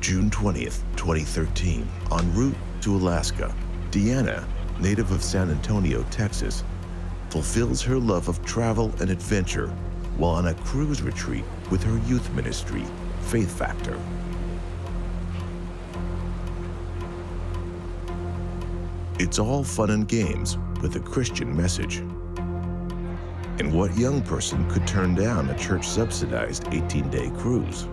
June 20th, 2013, en route to Alaska, Deanna, native of San Antonio, Texas, fulfills her love of travel and adventure while on a cruise retreat with her youth ministry, Faith Factor. It's all fun and games with a Christian message. And what young person could turn down a church-subsidized 18-day cruise?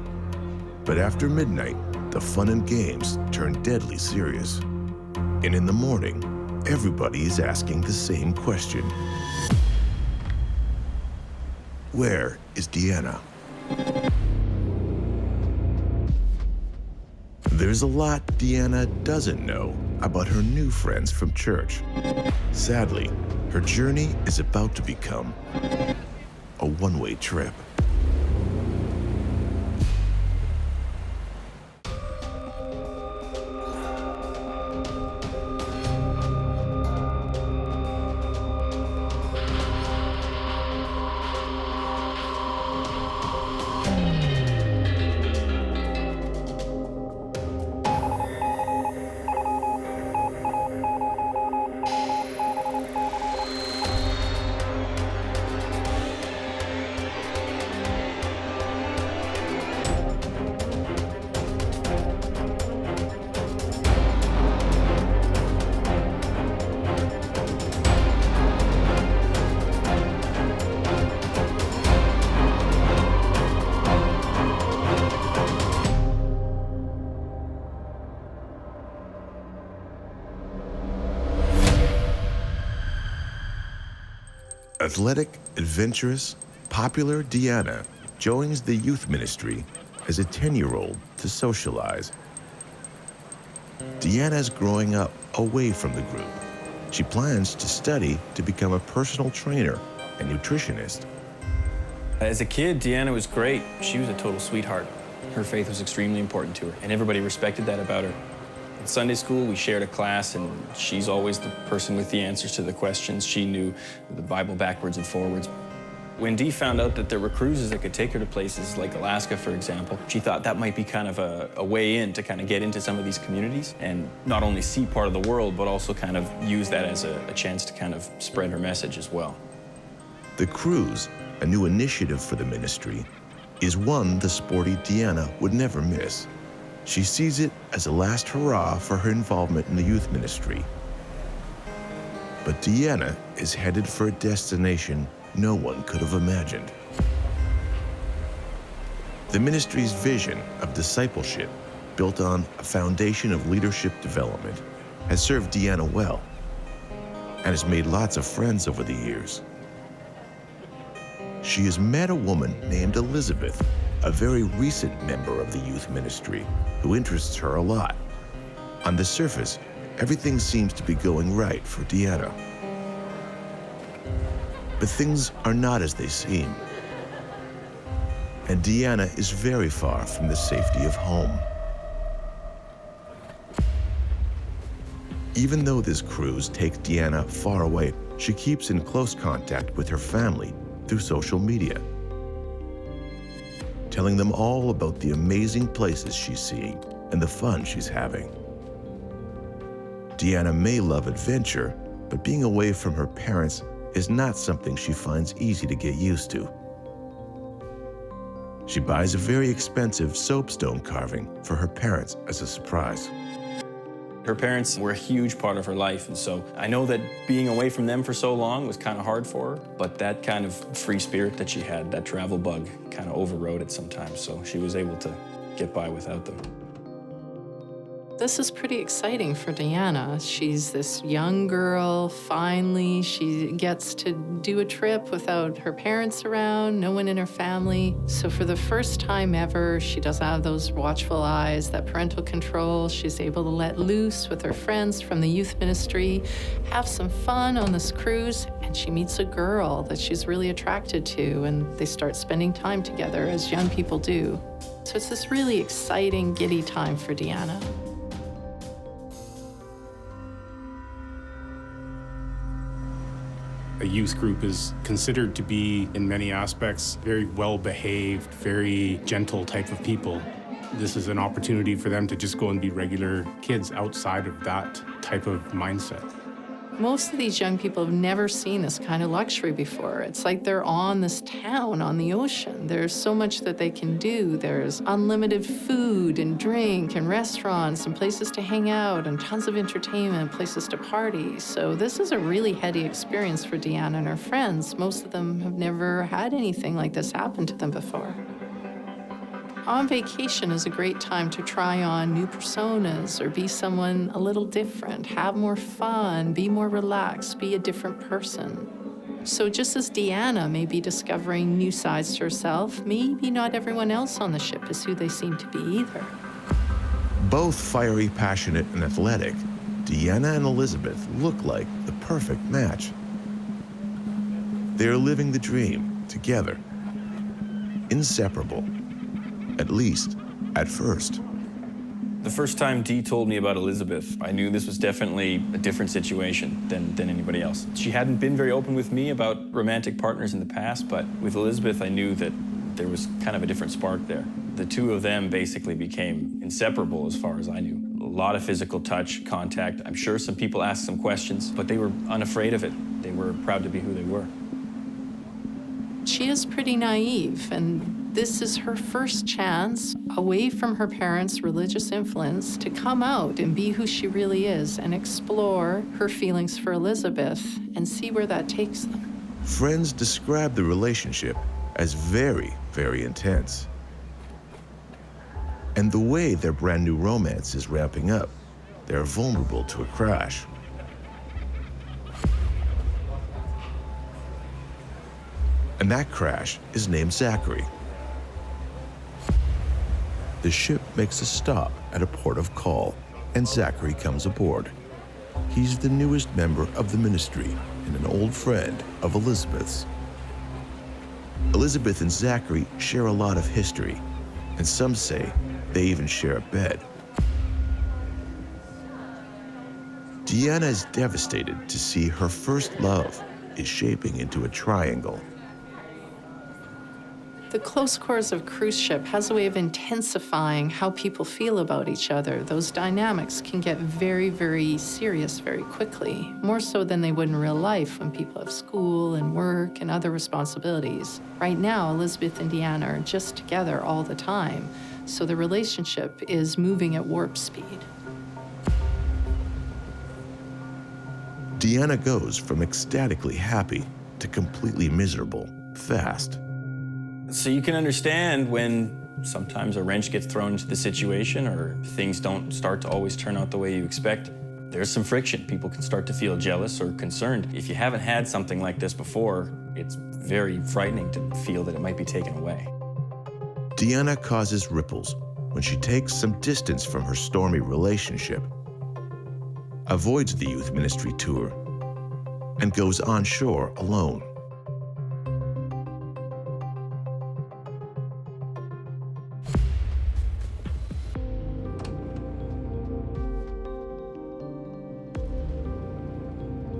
But after midnight, the fun and games turn deadly serious. And in the morning, everybody is asking the same question. Where is Deanna? There's a lot Deanna doesn't know about her new friends from church. Sadly, her journey is about to become a one-way trip. Athletic, adventurous, popular Deanna joins the youth ministry as a 10-year-old to socialize. Deanna's growing up away from the group. She plans to study to become a personal trainer and nutritionist. As a kid, Deanna was great. She was a total sweetheart. Her faith was extremely important to her, and everybody respected that about her. In Sunday school, we shared a class, and she's always the person with the answers to the questions. She knew the Bible backwards and forwards. When Dee found out that there were cruises that could take her to places like Alaska, for example, she thought that might be kind of a way in to kind of get into some of these communities and not only see part of the world, but also kind of use that as a chance to kind of spread her message as well. The cruise, a new initiative for the ministry, is one the sporty Deanna would never miss. She sees it as a last hurrah for her involvement in the youth ministry. But Deanna is headed for a destination no one could have imagined. The ministry's vision of discipleship, built on a foundation of leadership development, has served Deanna well and has made lots of friends over the years. She has met a woman named Elizabeth, a very recent member of the youth ministry, who interests her a lot. On the surface, everything seems to be going right for Deanna. But things are not as they seem. And Deanna is very far from the safety of home. Even though this cruise takes Deanna far away, she keeps in close contact with her family through social media, telling them all about the amazing places she's seeing and the fun she's having. Deanna may love adventure, but being away from her parents is not something she finds easy to get used to. She buys a very expensive soapstone carving for her parents as a surprise. Her parents were a huge part of her life, and so I know that being away from them for so long was kind of hard for her, but that kind of free spirit that she had, that travel bug, kind of overrode it sometimes, so she was able to get by without them. This is pretty exciting for Deanna. She's this young girl, finally she gets to do a trip without her parents around, no one in her family. So for the first time ever, she doesn't have those watchful eyes, that parental control. She's able to let loose with her friends from the youth ministry, have some fun on this cruise, and she meets a girl that she's really attracted to, and they start spending time together as young people do. So it's this really exciting, giddy time for Deanna. A youth group is considered to be, in many aspects, very well-behaved, very gentle type of people. This is an opportunity for them to just go and be regular kids outside of that type of mindset. Most of these young people have never seen this kind of luxury before. It's like they're on this town on the ocean. There's so much that they can do. There's unlimited food and drink and restaurants and places to hang out and tons of entertainment, places to party. So this is a really heady experience for Deanna and her friends. Most of them have never had anything like this happen to them before. On vacation is a great time to try on new personas or be someone a little different, have more fun, be more relaxed, be a different person. So just as Deanna may be discovering new sides to herself, maybe not everyone else on the ship is who they seem to be either. Both fiery, passionate, and athletic, Deanna and Elizabeth look like the perfect match. They're living the dream together, inseparable. At least, at first. The first time Dee told me about Elizabeth, I knew this was definitely a different situation than anybody else. She hadn't been very open with me about romantic partners in the past, but with Elizabeth, I knew that there was kind of a different spark there. The two of them basically became inseparable as far as I knew. A lot of physical touch, contact. I'm sure some people asked some questions, but they were unafraid of it. They were proud to be who they were. She is pretty naive, and this is her first chance, away from her parents' religious influence, to come out and be who she really is and explore her feelings for Elizabeth and see where that takes them. Friends describe the relationship as very, very intense. And the way their brand new romance is ramping up, they're vulnerable to a crash. And that crash is named Zachary. The ship makes a stop at a port of call, and Zachary comes aboard. He's the newest member of the ministry and an old friend of Elizabeth's. Elizabeth and Zachary share a lot of history, and some say they even share a bed. Deanna is devastated to see her first love is shaping into a triangle. The close quarters of a cruise ship has a way of intensifying how people feel about each other. Those dynamics can get very, very serious very quickly, more so than they would in real life when people have school and work and other responsibilities. Right now, Elizabeth and Deanna are just together all the time, so the relationship is moving at warp speed. Deanna goes from ecstatically happy to completely miserable fast. So you can understand when sometimes a wrench gets thrown into the situation or things don't start to always turn out the way you expect. There's some friction. People can start to feel jealous or concerned. If you haven't had something like this before, it's very frightening to feel that it might be taken away. Deanna causes ripples when she takes some distance from her stormy relationship, avoids the youth ministry tour, and goes onshore alone.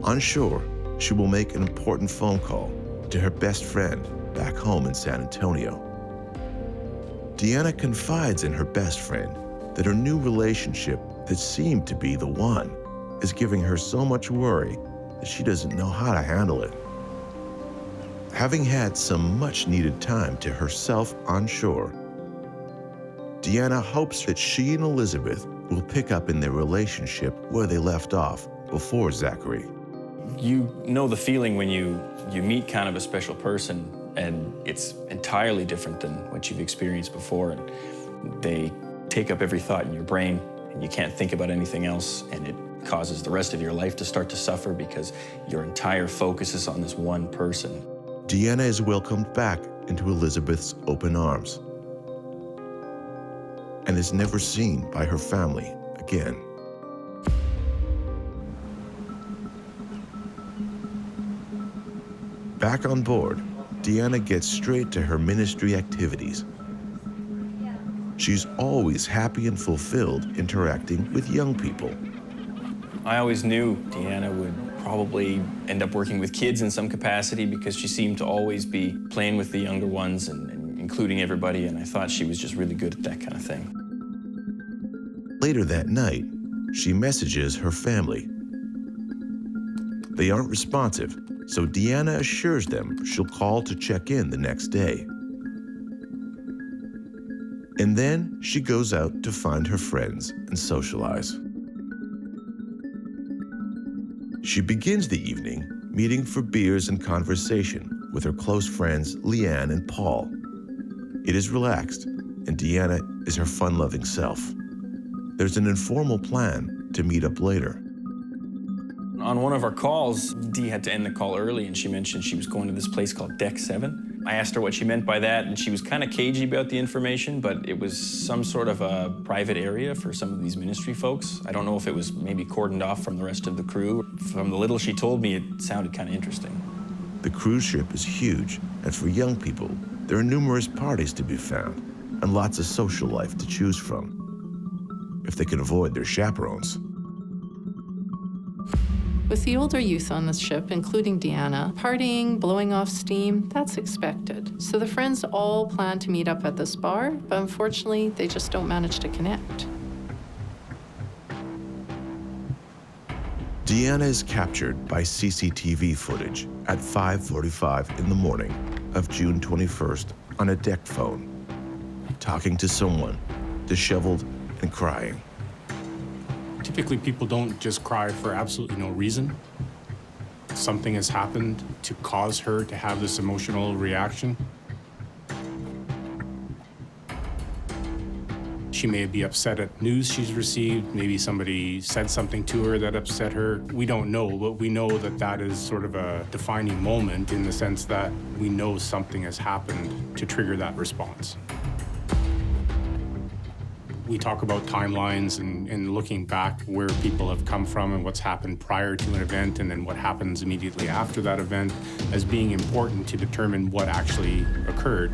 On shore, she will make an important phone call to her best friend back home in San Antonio. Deanna confides in her best friend that her new relationship that seemed to be the one is giving her so much worry that she doesn't know how to handle it. Having had some much-needed time to herself on shore, Deanna hopes that she and Elizabeth will pick up in their relationship where they left off before Zachary. You know the feeling when you meet kind of a special person and it's entirely different than what you've experienced before, and they take up every thought in your brain and you can't think about anything else, and it causes the rest of your life to start to suffer because your entire focus is on this one person. Deanna is welcomed back into Elizabeth's open arms and is never seen by her family again. Back on board, Deanna gets straight to her ministry activities. She's always happy and fulfilled interacting with young people. I always knew Deanna would probably end up working with kids in some capacity because she seemed to always be playing with the younger ones and including everybody, and I thought she was just really good at that kind of thing. Later that night, she messages her family. They aren't responsive, so Deanna assures them she'll call to check in the next day. And then she goes out to find her friends and socialize. She begins the evening meeting for beers and conversation with her close friends Leanne and Paul. It is relaxed, and Deanna is her fun-loving self. There's an informal plan to meet up later. On one of our calls, Dee had to end the call early, and she mentioned she was going to this place called Deck 7. I asked her what she meant by that, and she was kind of cagey about the information, but it was some sort of a private area for some of these ministry folks. I don't know if it was maybe cordoned off from the rest of the crew. From the little she told me, it sounded kind of interesting. The cruise ship is huge, and for young people, there are numerous parties to be found and lots of social life to choose from, if they can avoid their chaperones. With the older youth on the ship, including Deanna, partying, blowing off steam, that's expected. So the friends all plan to meet up at this bar, but unfortunately, they just don't manage to connect. Deanna is captured by CCTV footage at 5:45 in the morning of June 21st on a deck phone, talking to someone, disheveled and crying. Typically, people don't just cry for absolutely no reason. Something has happened to cause her to have this emotional reaction. She may be upset at news she's received. Maybe somebody said something to her that upset her. We don't know, but we know that that is sort of a defining moment in the sense that we know something has happened to trigger that response. We talk about timelines and looking back where people have come from and what's happened prior to an event and then what happens immediately after that event as being important to determine what actually occurred.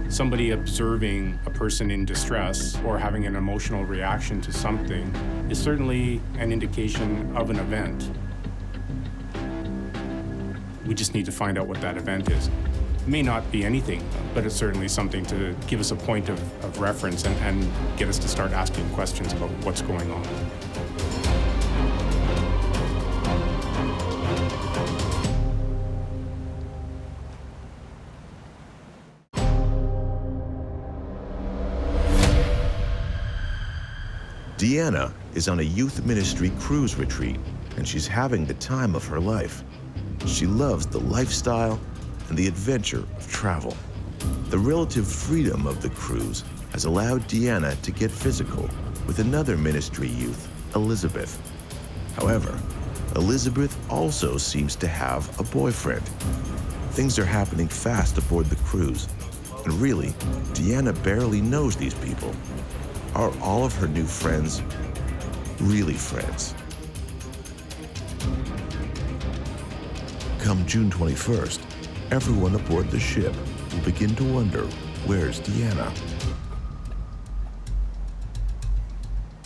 Somebody observing a person in distress or having an emotional reaction to something is certainly an indication of an event. We just need to find out what that event is. It may not be anything, but it's certainly something to give us a point of reference and get us to start asking questions about what's going on. Deanna is on a youth ministry cruise retreat, and she's having the time of her life. She loves the lifestyle and the adventure of travel. The relative freedom of the cruise has allowed Deanna to get physical with another ministry youth, Elizabeth. However, Elizabeth also seems to have a boyfriend. Things are happening fast aboard the cruise, and really, Deanna barely knows these people. Are all of her new friends really friends? Come June 21st, everyone aboard the ship will begin to wonder, where's Deanna?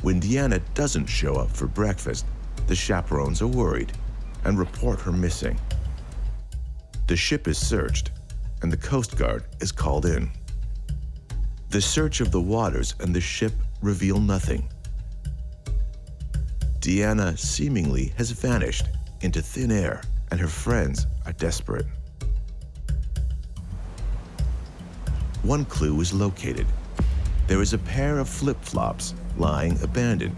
When Deanna doesn't show up for breakfast, the chaperones are worried and report her missing. The ship is searched, and the Coast Guard is called in. The search of the waters and the ship reveal nothing. Deanna seemingly has vanished into thin air, and her friends are desperate. One clue is located. There is a pair of flip-flops lying abandoned,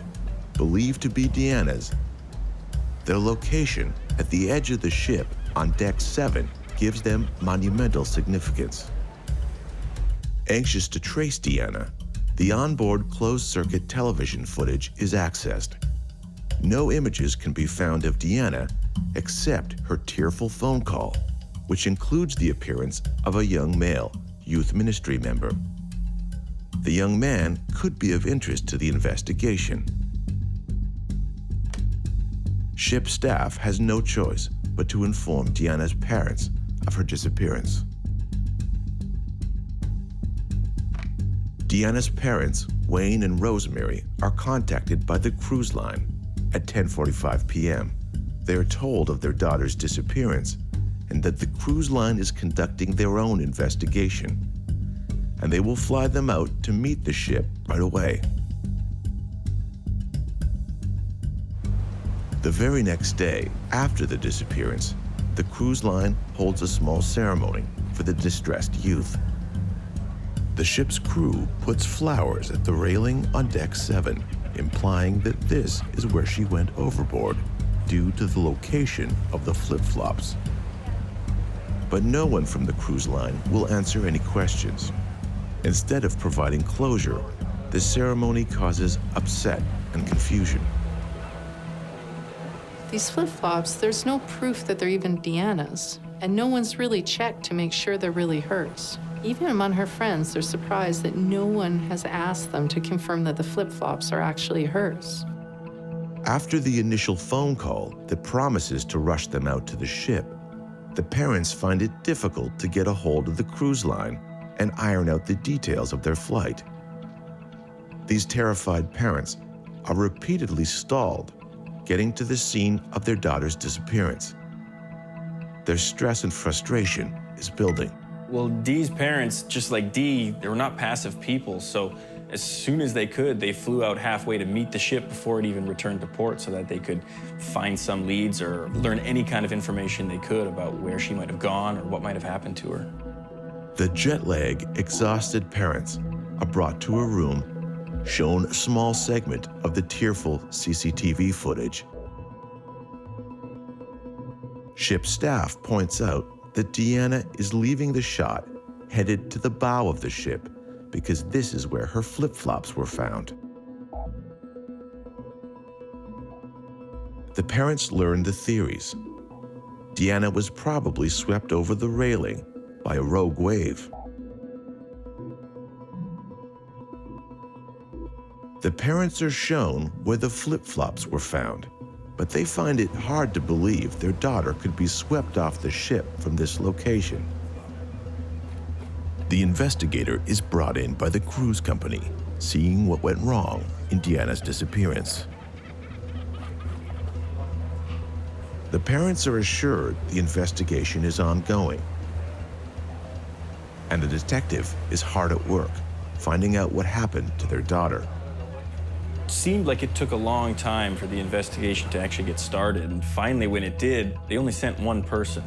believed to be Deanna's. Their location at the edge of the ship on Deck 7 gives them monumental significance. Anxious to trace Deanna, the onboard closed-circuit television footage is accessed. No images can be found of Deanna except her tearful phone call, which includes the appearance of a young male youth ministry member. The young man could be of interest to the investigation. Ship staff has no choice but to inform Deanna's parents of her disappearance. Deanna's parents, Wayne and Rosemary, are contacted by the cruise line at 10:45 p.m. They are told of their daughter's disappearance and that the cruise line is conducting their own investigation, and they will fly them out to meet the ship right away. The very next day, after the disappearance, the cruise line holds a small ceremony for the distressed youth. The ship's crew puts flowers at the railing on deck 7, implying that this is where she went overboard due to the location of the flip-flops. But no one from the cruise line will answer any questions. Instead of providing closure, the ceremony causes upset and confusion. These flip-flops, there's no proof that they're even Deanna's, and no one's really checked to make sure they're really hers. Even among her friends, they're surprised that no one has asked them to confirm that the flip-flops are actually hers. After the initial phone call that promises to rush them out to the ship, the parents find it difficult to get a hold of the cruise line and iron out the details of their flight. These terrified parents are repeatedly stalled getting to the scene of their daughter's disappearance. Their stress and frustration is building. Well, Dee's parents, just like Dee, they were not passive people, so as soon as they could, they flew out halfway to meet the ship before it even returned to port so that they could find some leads or learn any kind of information they could about where she might have gone or what might have happened to her. The jet-lag, exhausted parents are brought to a room, shown a small segment of the tearful CCTV footage. Ship staff points out that Deanna is leaving the shot, headed to the bow of the ship, because this is where her flip-flops were found. The parents learn the theories. Deanna was probably swept over the railing by a rogue wave. The parents are shown where the flip-flops were found, but they find it hard to believe their daughter could be swept off the ship from this location. The investigator is brought in by the cruise company, seeing what went wrong in Deanna's disappearance. The parents are assured the investigation is ongoing, and the detective is hard at work, finding out what happened to their daughter. It seemed like it took a long time for the investigation to actually get started, and finally when it did, they only sent one person.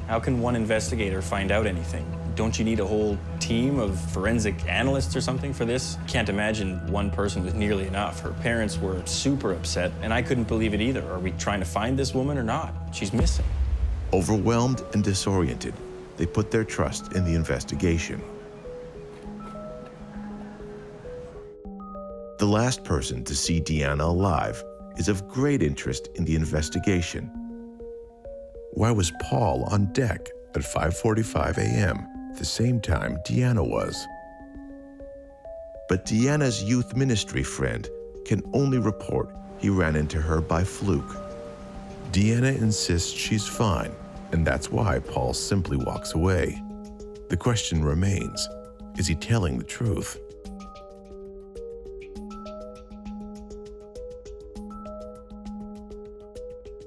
How can one investigator find out anything? Don't you need a whole team of forensic analysts or something for this? Can't imagine one person was nearly enough. Her parents were super upset, and I couldn't believe it either. Are we trying to find this woman or not? She's missing. Overwhelmed and disoriented, they put their trust in the investigation. The last person to see Deanna alive is of great interest in the investigation. Why was Paul on deck at 5:45 a.m., the same time Deanna was? But Deanna's youth ministry friend can only report he ran into her by fluke. Deanna insists she's fine, and that's why Paul simply walks away. The question remains, is he telling the truth?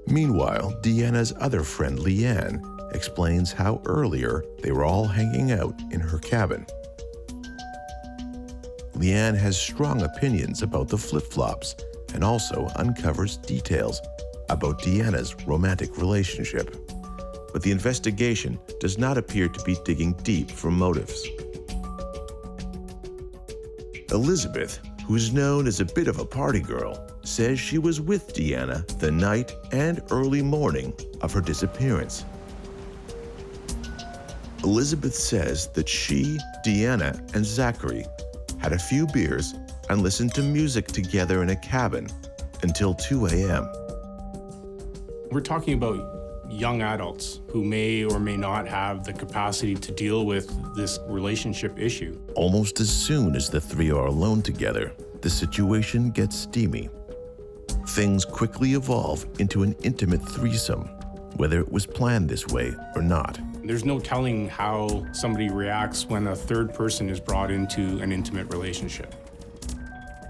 Meanwhile, Deanna's other friend, Leanne, explains how earlier they were all hanging out in her cabin. Leanne has strong opinions about the flip-flops and also uncovers details about Deanna's romantic relationship. But the investigation does not appear to be digging deep for motives. Elizabeth, who's known as a bit of a party girl, says she was with Deanna the night and early morning of her disappearance. Elizabeth says that she, Deanna, and Zachary had a few beers and listened to music together in a cabin until 2 a.m. We're talking about young adults who may or may not have the capacity to deal with this relationship issue. Almost as soon as the three are alone together, the situation gets steamy. Things quickly evolve into an intimate threesome, whether it was planned this way or not. There's no telling how somebody reacts when a third person is brought into an intimate relationship.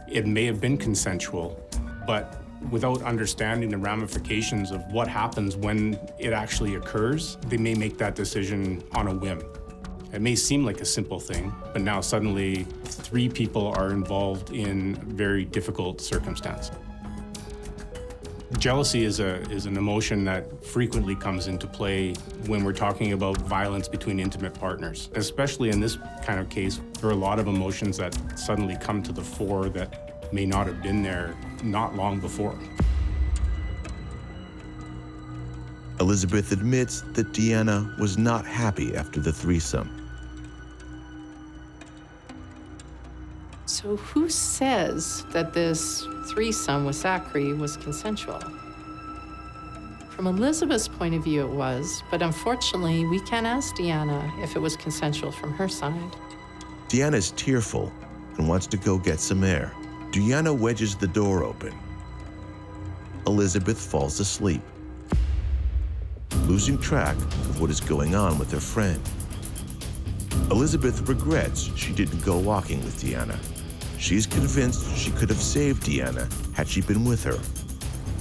It may have been consensual, but without understanding the ramifications of what happens when it actually occurs, they may make that decision on a whim. It may seem like a simple thing, but now suddenly 3 people are involved in very difficult circumstances. Jealousy is an emotion that frequently comes into play when we're talking about violence between intimate partners. Especially in this kind of case, there are a lot of emotions that suddenly come to the fore that may not have been there not long before. Elizabeth admits that Deanna was not happy after the threesome. So who says that this threesome with Zachary was consensual? From Elizabeth's point of view, it was, but unfortunately, we can't ask Deanna if it was consensual from her side. Deanna's tearful and wants to go get some air. Deanna wedges the door open. Elizabeth falls asleep, losing track of what is going on with her friend. Elizabeth regrets she didn't go walking with Deanna. She's convinced she could have saved Deanna had she been with her,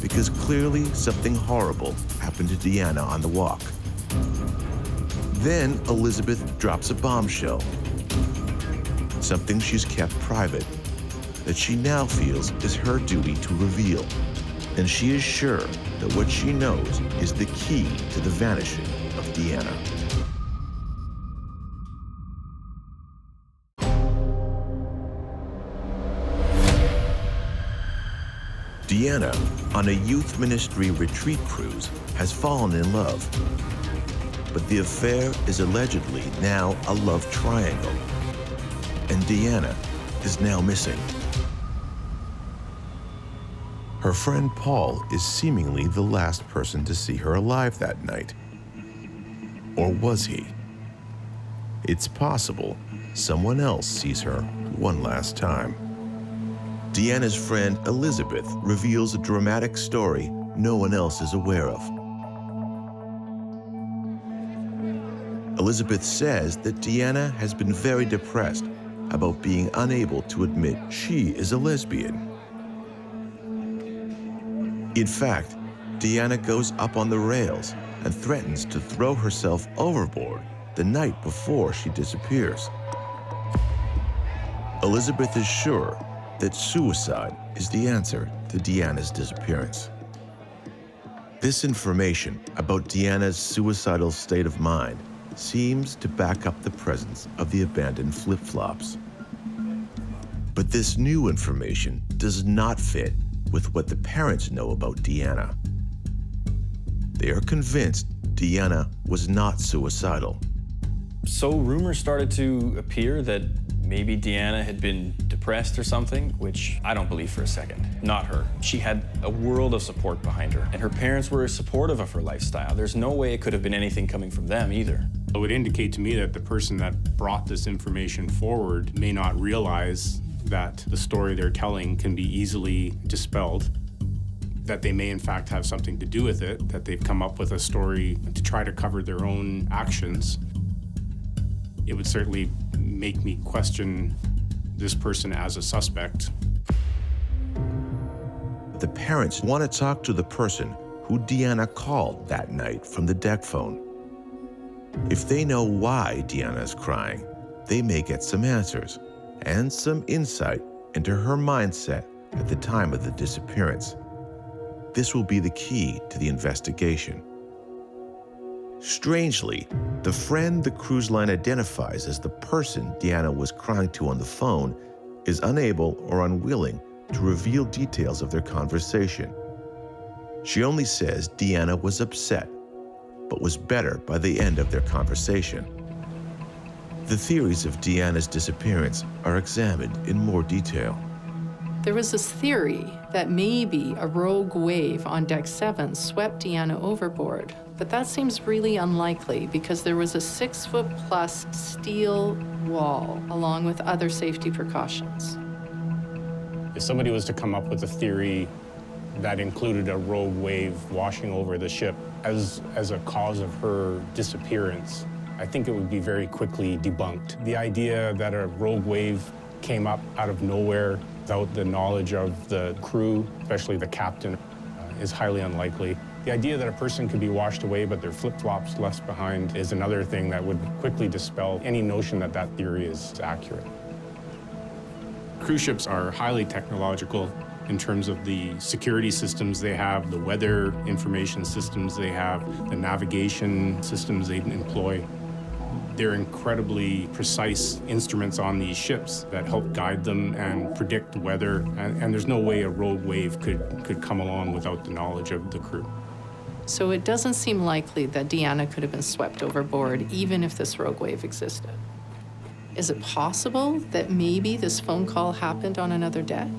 because clearly something horrible happened to Deanna on the walk. Then Elizabeth drops a bombshell, something she's kept private, that she now feels is her duty to reveal. And she is sure that what she knows is the key to the vanishing of Deanna. Deanna, on a youth ministry retreat cruise, has fallen in love. But the affair is allegedly now a love triangle. And Deanna is now missing. Her friend Paul is seemingly the last person to see her alive that night. Or was he? It's possible someone else sees her one last time. Deanna's friend Elizabeth reveals a dramatic story no one else is aware of. Elizabeth says that Deanna has been very depressed about being unable to admit she is a lesbian. In fact, Deanna goes up on the rails and threatens to throw herself overboard the night before she disappears. Elizabeth is sure that suicide is the answer to Deanna's disappearance. This information about Deanna's suicidal state of mind seems to back up the presence of the abandoned flip-flops. But this new information does not fit with what the parents know about Deanna. They are convinced Deanna was not suicidal. So rumors started to appear that maybe Deanna had been depressed or something, which I don't believe for a second. Not her. She had a world of support behind her, and her parents were supportive of her lifestyle. There's no way it could have been anything coming from them either. It would indicate to me that the person that brought this information forward may not realize that the story they're telling can be easily dispelled, that they may in fact have something to do with it, that they've come up with a story to try to cover their own actions. It would certainly make me question this person as a suspect. The parents want to talk to the person who Deanna called that night from the deck phone. If they know why Deanna is crying, they may get some answers and some insight into her mindset at the time of the disappearance. This will be the key to the investigation. Strangely, the friend the cruise line identifies as the person Deanna was crying to on the phone is unable or unwilling to reveal details of their conversation. She only says Deanna was upset, but was better by the end of their conversation. The theories of Deanna's disappearance are examined in more detail. There was this theory that maybe a rogue wave on deck 7 swept Deanna overboard, but that seems really unlikely because there was a 6-foot-plus steel wall along with other safety precautions. If somebody was to come up with a theory that included a rogue wave washing over the ship as a cause of her disappearance, I think it would be very quickly debunked. The idea that a rogue wave came up out of nowhere without the knowledge of the crew, especially the captain, is highly unlikely. The idea that a person could be washed away but their flip-flops left behind is another thing that would quickly dispel any notion that that theory is accurate. Cruise ships are highly technological. in terms of the security systems they have, the weather information systems they have, the navigation systems they employ. They're incredibly precise instruments on these ships that help guide them and predict the weather, and there's no way a rogue wave could come along without the knowledge of the crew. So it doesn't seem likely that Deanna could have been swept overboard even if this rogue wave existed. Is it possible that maybe this phone call happened on another deck?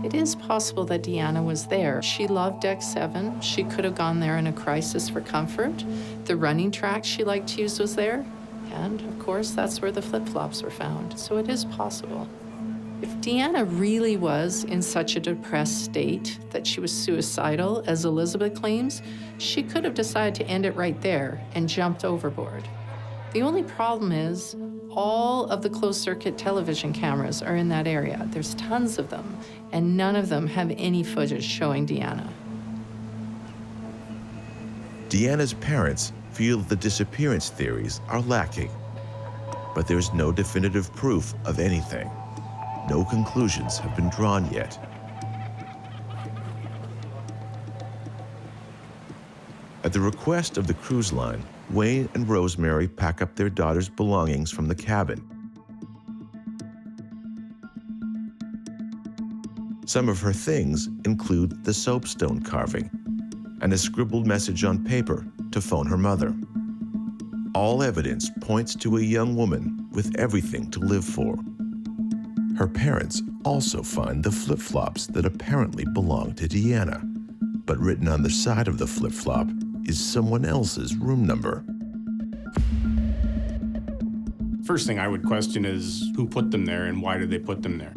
It is possible that Deanna was there. She loved Deck 7. She could have gone there in a crisis for comfort. The running track she liked to use was there. And, of course, that's where the flip-flops were found. So it is possible. If Deanna really was in such a depressed state that she was suicidal, as Elizabeth claims, she could have decided to end it right there and jumped overboard. The only problem is all of the closed-circuit television cameras are in that area. There's tons of them, and none of them have any footage showing Deanna. Deanna's parents feel the disappearance theories are lacking, but there's no definitive proof of anything. No conclusions have been drawn yet. At the request of the cruise line, Wayne and Rosemary pack up their daughter's belongings from the cabin. Some of her things include the soapstone carving and a scribbled message on paper to phone her mother. All evidence points to a young woman with everything to live for. Her parents also find the flip-flops that apparently belong to Deanna, but written on the side of the flip-flop is someone else's room number. First thing I would question is who put them there and why did they put them there?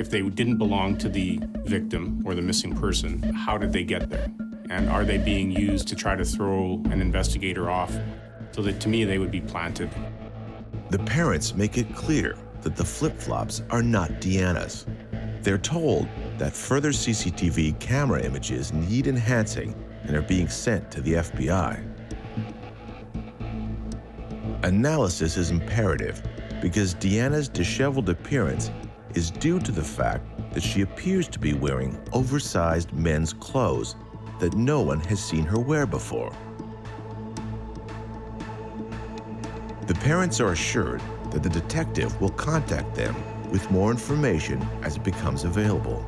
If they didn't belong to the victim or the missing person, how did they get there? And are they being used to try to throw an investigator off? So that to me, they would be planted. The parents make it clear that the flip-flops are not Deanna's. They're told that further CCTV camera images need enhancing and are being sent to the FBI. Analysis is imperative because Deanna's disheveled appearance is due to the fact that she appears to be wearing oversized men's clothes that no one has seen her wear before. The parents are assured that the detective will contact them with more information as it becomes available.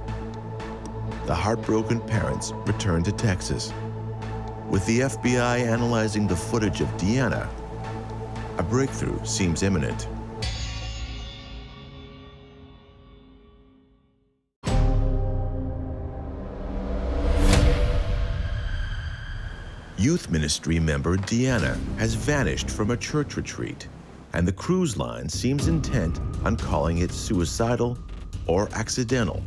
The heartbroken parents return to Texas. With the FBI analyzing the footage of Deanna, a breakthrough seems imminent. Youth ministry member Deanna has vanished from a church retreat, and the cruise line seems intent on calling it suicidal or accidental.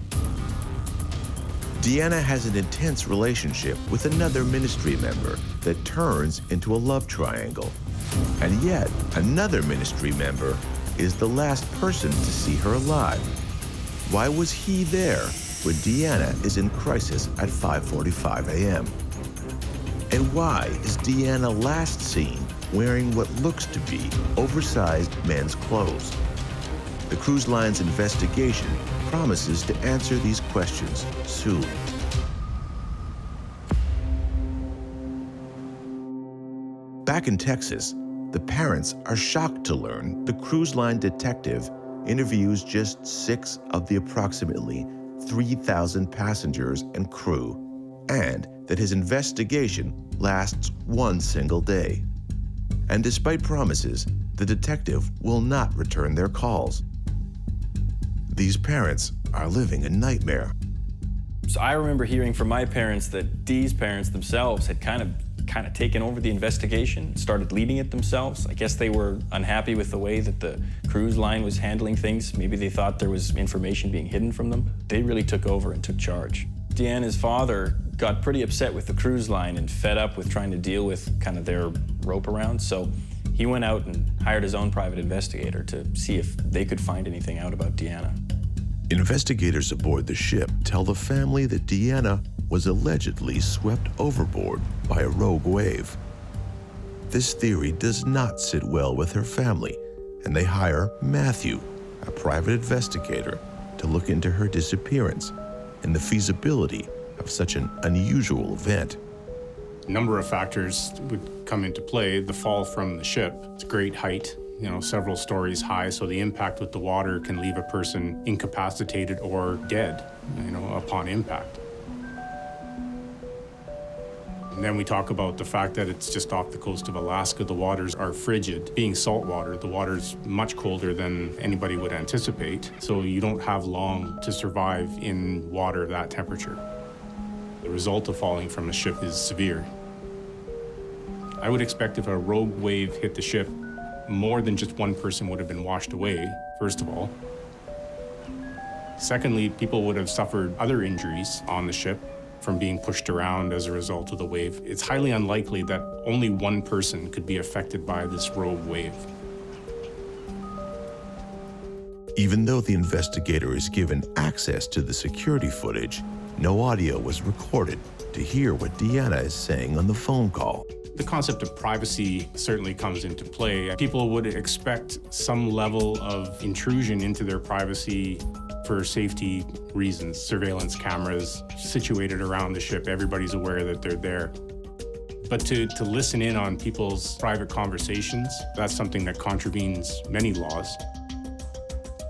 Deanna has an intense relationship with another ministry member that turns into a love triangle. And yet, another ministry member is the last person to see her alive. Why was he there when Deanna is in crisis at 5:45 a.m.? And why is Deanna last seen wearing what looks to be oversized men's clothes? The cruise line's investigation promises to answer these questions soon. Back in Texas, the parents are shocked to learn the cruise line detective interviews just 6 of the approximately 3,000 passengers and crew, and that his investigation lasts 1 single day. And despite promises, the detective will not return their calls. These parents are living a nightmare. So I remember hearing from my parents that Dee's parents themselves had kind of taken over the investigation, started leading it themselves. I guess they were unhappy with the way that the cruise line was handling things. Maybe they thought there was information being hidden from them. They really took over and took charge. Deanna's father got pretty upset with the cruise line and fed up with trying to deal with kind of their rope around. So he went out and hired his own private investigator to see if they could find anything out about Deanna. Investigators aboard the ship tell the family that Deanna was allegedly swept overboard by a rogue wave. This theory does not sit well with her family, and they hire Matthew, a private investigator, to look into her disappearance and the feasibility of such an unusual event. A number of factors would come into play. The fall from the ship, it's great height, several stories high, so the impact with the water can leave a person incapacitated or dead, upon impact. And then we talk about the fact that it's just off the coast of Alaska. The waters are frigid. Being salt water, the water's much colder than anybody would anticipate, so you don't have long to survive in water of that temperature. The result of falling from a ship is severe. I would expect if a rogue wave hit the ship, more than just one person would have been washed away, first of all. Secondly, people would have suffered other injuries on the ship from being pushed around as a result of the wave. It's highly unlikely that only one person could be affected by this rogue wave. Even though the investigator is given access to the security footage, no audio was recorded to hear what Deanna is saying on the phone call. The concept of privacy certainly comes into play. People would expect some level of intrusion into their privacy for safety reasons. Surveillance cameras situated around the ship, everybody's aware that they're there. But to listen in on people's private conversations, that's something that contravenes many laws.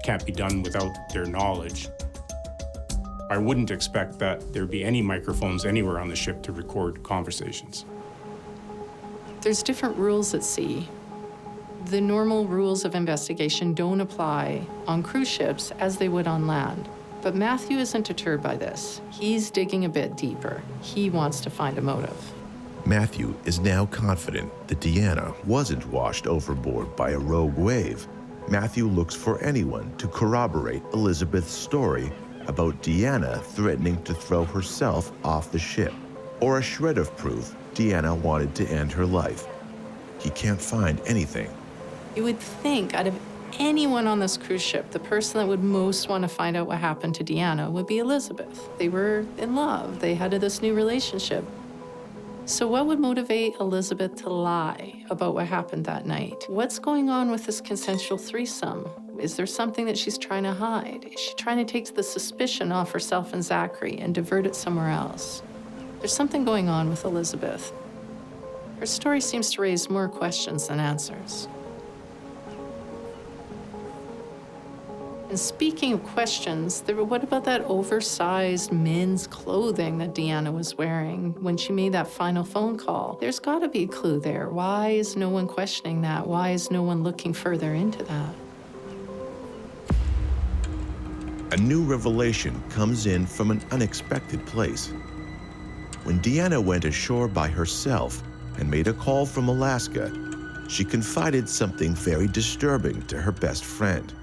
Can't be done without their knowledge. I wouldn't expect that there'd be any microphones anywhere on the ship to record conversations. There's different rules at sea. The normal rules of investigation don't apply on cruise ships as they would on land. But Matthew isn't deterred by this. He's digging a bit deeper. He wants to find a motive. Matthew is now confident that Deanna wasn't washed overboard by a rogue wave. Matthew looks for anyone to corroborate Elizabeth's story about Deanna threatening to throw herself off the ship, or a shred of proof Deanna wanted to end her life. He can't find anything. You would think out of anyone on this cruise ship, the person that would most want to find out what happened to Deanna would be Elizabeth. They were in love. They had this new relationship. So what would motivate Elizabeth to lie about what happened that night? What's going on with this consensual threesome? Is there something that she's trying to hide? Is she trying to take the suspicion off herself and Zachary and divert it somewhere else? There's something going on with Elizabeth. Her story seems to raise more questions than answers. And speaking of questions, what about that oversized men's clothing that Deanna was wearing when she made that final phone call? There's got to be a clue there. Why is no one questioning that? Why is no one looking further into that? A new revelation comes in from an unexpected place. When Deanna went ashore by herself and made a call from Alaska, she confided something very disturbing to her best friend,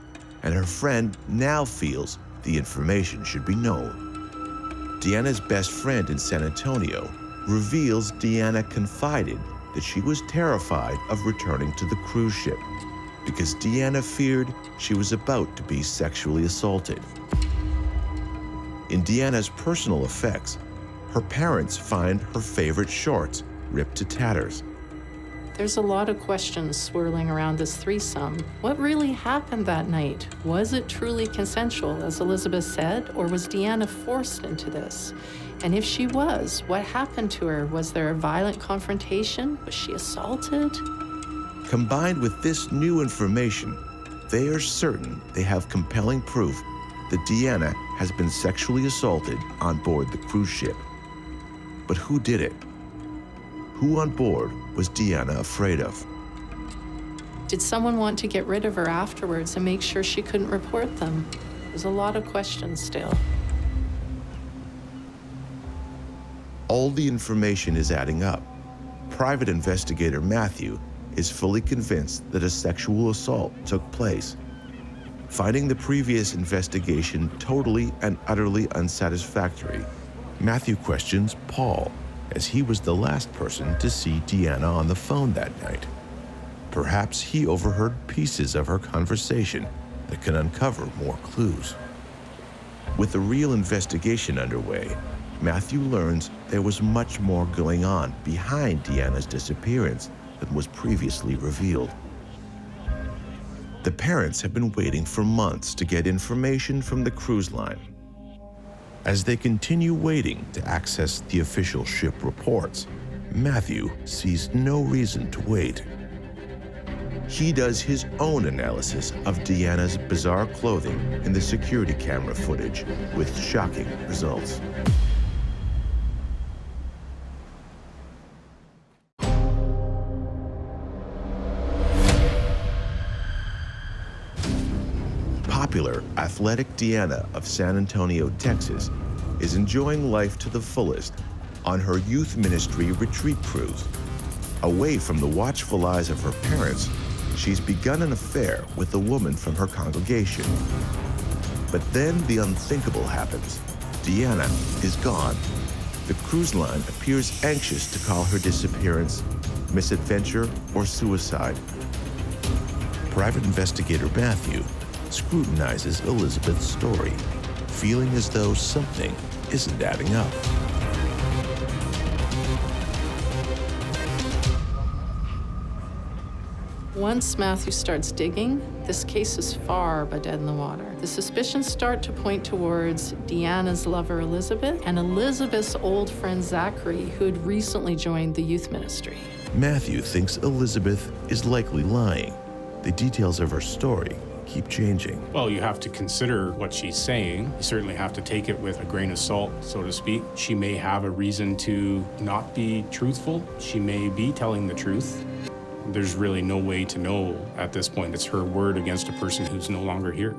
and her friend now feels the information should be known. Deanna's best friend in San Antonio reveals Deanna confided that she was terrified of returning to the cruise ship because Deanna feared she was about to be sexually assaulted. In Deanna's personal effects, her parents find her favorite shorts ripped to tatters. There's a lot of questions swirling around this threesome. What really happened that night? Was it truly consensual, as Elizabeth said, or was Deanna forced into this? And if she was, what happened to her? Was there a violent confrontation? Was she assaulted? Combined with this new information, they are certain they have compelling proof that Deanna has been sexually assaulted on board the cruise ship. But who did it? Who on board was Deanna afraid of? Did someone want to get rid of her afterwards and make sure she couldn't report them? There's a lot of questions still. All the information is adding up. Private investigator Matthew is fully convinced that a sexual assault took place. Finding the previous investigation totally and utterly unsatisfactory, Matthew questions Paul, as he was the last person to see Deanna on the phone that night. Perhaps he overheard pieces of her conversation that can uncover more clues. With the real investigation underway, Matthew learns there was much more going on behind Deanna's disappearance than was previously revealed. The parents have been waiting for months to get information from the cruise line. As they continue waiting to access the official ship reports, Matthew sees no reason to wait. He does his own analysis of Deanna's bizarre clothing in the security camera footage with shocking results. Popular, athletic Deanna of San Antonio, Texas, is enjoying life to the fullest on her youth ministry retreat cruise. Away from the watchful eyes of her parents, she's begun an affair with a woman from her congregation. But then the unthinkable happens. Deanna is gone. The cruise line appears anxious to call her disappearance, misadventure, or suicide. Private investigator Matthew scrutinizes Elizabeth's story, feeling as though something isn't adding up. Once Matthew starts digging, this case is far but dead in the water. The suspicions start to point towards Deanna's lover, Elizabeth, and Elizabeth's old friend, Zachary, who had recently joined the youth ministry. Matthew thinks Elizabeth is likely lying. The details of her story keep changing. Well, you have to consider what she's saying. You certainly have to take it with a grain of salt, so to speak. She may have a reason to not be truthful. She may be telling the truth. There's really no way to know at this point. It's her word against a person who's no longer here.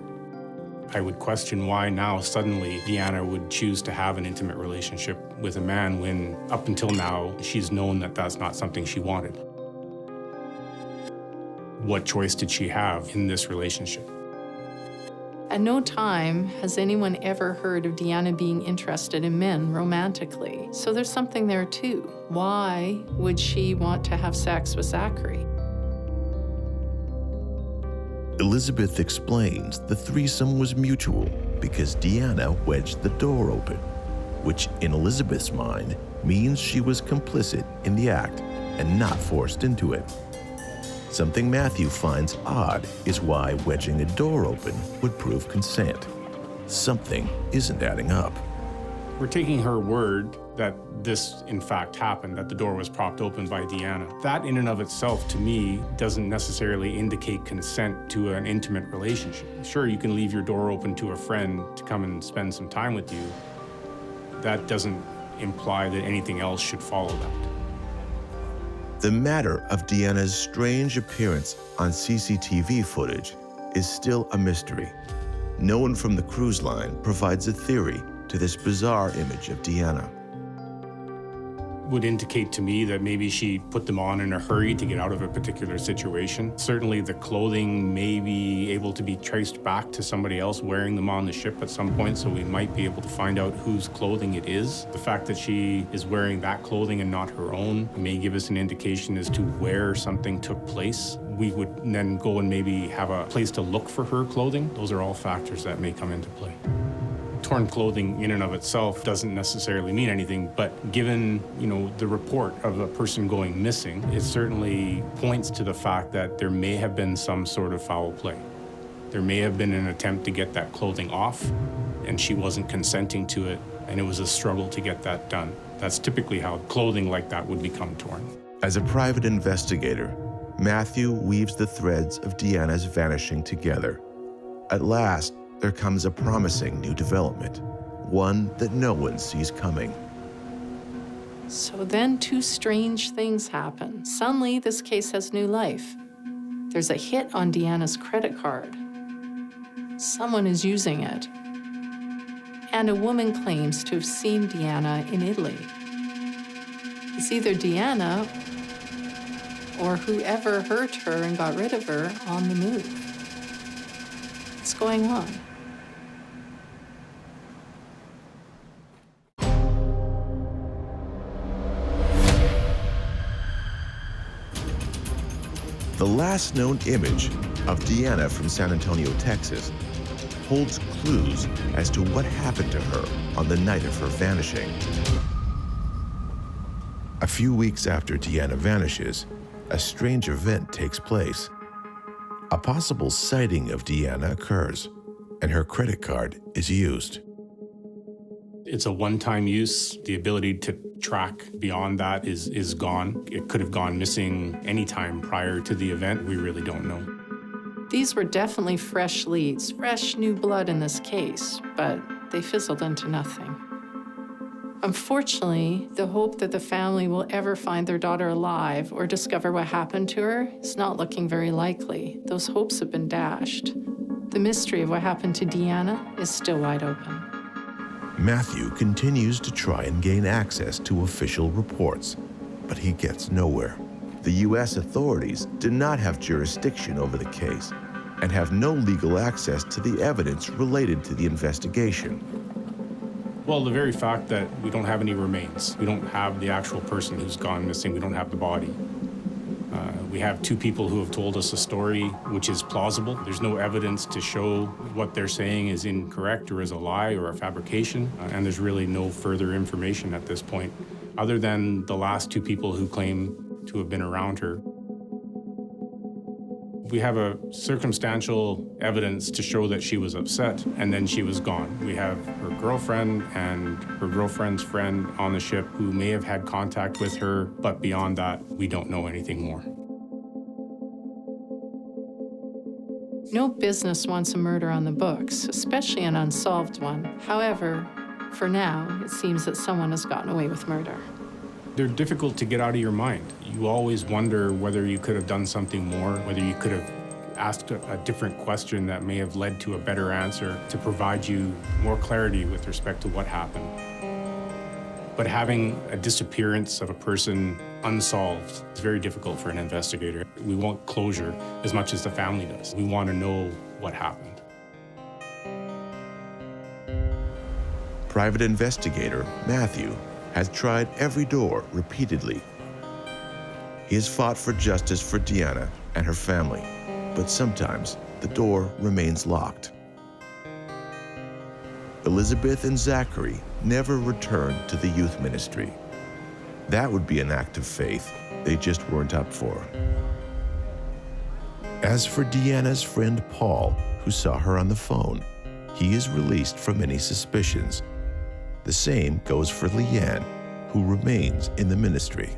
I would question why now suddenly Deanna would choose to have an intimate relationship with a man when up until now she's known that that's not something she wanted. What choice did she have in this relationship? At no time has anyone ever heard of Deanna being interested in men romantically. So there's something there too. Why would she want to have sex with Zachary? Elizabeth explains the threesome was mutual because Deanna wedged the door open, which in Elizabeth's mind means she was complicit in the act and not forced into it. Something Matthew finds odd is why wedging a door open would prove consent. Something isn't adding up. We're taking her word that this in fact happened, that the door was propped open by Deanna. That in and of itself, to me, doesn't necessarily indicate consent to an intimate relationship. Sure, you can leave your door open to a friend to come and spend some time with you. That doesn't imply that anything else should follow that. The matter of Deanna's strange appearance on CCTV footage is still a mystery. No one from the cruise line provides a theory to this bizarre image of Deanna. Would indicate to me that maybe she put them on in a hurry to get out of a particular situation. Certainly the clothing may be able to be traced back to somebody else wearing them on the ship at some point, so we might be able to find out whose clothing it is. The fact that she is wearing that clothing and not her own may give us an indication as to where something took place. We would then go and maybe have a place to look for her clothing. Those are all factors that may come into play. Torn clothing in and of itself doesn't necessarily mean anything, but given, the report of a person going missing, it certainly points to the fact that there may have been some sort of foul play. There may have been an attempt to get that clothing off, and she wasn't consenting to it, and it was a struggle to get that done. That's typically how clothing like that would become torn. As a private investigator, Matthew weaves the threads of Deanna's vanishing together. At last, there comes a promising new development, one that no one sees coming. So then two strange things happen. Suddenly, this case has new life. There's a hit on Deanna's credit card. Someone is using it. And a woman claims to have seen Deanna in Italy. It's either Deanna or whoever hurt her and got rid of her on the move. What's going on? The last known image of Deanna from San Antonio, Texas, holds clues as to what happened to her on the night of her vanishing. A few weeks after Deanna vanishes, a strange event takes place. A possible sighting of Deanna occurs, and her credit card is used. It's a one-time use. The ability to track beyond that is gone. It could have gone missing any time prior to the event. We really don't know. These were definitely fresh leads, fresh new blood in this case, but they fizzled into nothing. Unfortunately, the hope that the family will ever find their daughter alive or discover what happened to her is not looking very likely. Those hopes have been dashed. The mystery of what happened to Deanna is still wide open. Matthew continues to try and gain access to official reports, but he gets nowhere. The U.S. authorities do not have jurisdiction over the case and have no legal access to the evidence related to the investigation. Well, the very fact that we don't have any remains, we don't have the actual person who's gone missing, we don't have the body. We have two people who have told us a story which is plausible. There's no evidence to show what they're saying is incorrect or is a lie or a fabrication, and there's really no further information at this point, other than the last two people who claim to have been around her. We have a circumstantial evidence to show that she was upset and then she was gone. We have her girlfriend and her girlfriend's friend on the ship who may have had contact with her, but beyond that, we don't know anything more. No business wants a murder on the books, especially an unsolved one. However, for now, it seems that someone has gotten away with murder. They're difficult to get out of your mind. You always wonder whether you could have done something more, whether you could have asked a different question that may have led to a better answer to provide you more clarity with respect to what happened. But having a disappearance of a person unsolved is very difficult for an investigator. We want closure as much as the family does. We want to know what happened. Private investigator Matthew has tried every door repeatedly. He has fought for justice for Deanna and her family, but sometimes the door remains locked. Elizabeth and Zachary never returned to the youth ministry. That would be an act of faith they just weren't up for. As for Deanna's friend Paul, who saw her on the phone, he is released from any suspicions. The same goes for Leanne, who remains in the ministry.